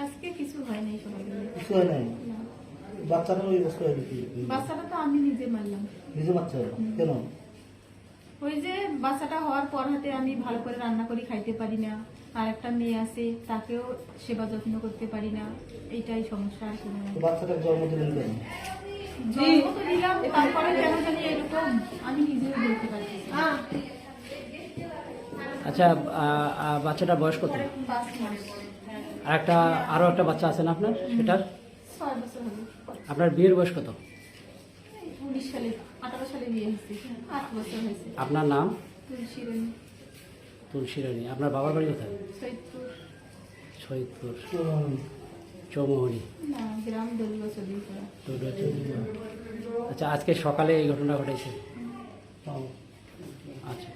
আজকে কিছু হয় নাই, কিছু হয় নাই। বাচ্চাটা ওই অবস্থা হয় নাকি? বাচ্চাটা তো আমি নিজে মারলাম। নিজে বাচ্চা কেন? ওই যে বাচ্চাটা হওয়ার পর হাতে আমি ভালো করে রান্না করি খাইতে পারি না, আর একটা মেয়ে আছে তাকেও সেবা যত্ন করতে পারি না, এইটাই সমস্যা। আর কোনো না। বাচ্চাটার জন্ম দিলেন কেন? জন্ম তো দিলাম, তারপরে কেন জানি এরকম আমি নিজেও বলতে পারি। আচ্ছা, বাচ্চাটার বয়স কত? 5 মাস। আরো একটা বাচ্চা আছে না আপনার? সেটার 6 বছর হলো। আপনার বিয়ের বয়স কত? 19 সালে 18 সালে বিয়ে হয়েছে, 8 বছর হয়েছে। আপনার নাম? তুলসী রানী। তুলসী রানী। আপনার বাবার বাড়ি কোথায়? সৈয়দপুর। সৈয়দপুর চৌমোহনী। না, গ্রাম দলুয়া চলিপাড়া। আচ্ছা, আজকে সকালে এই ঘটনা ঘটেছে। আচ্ছা।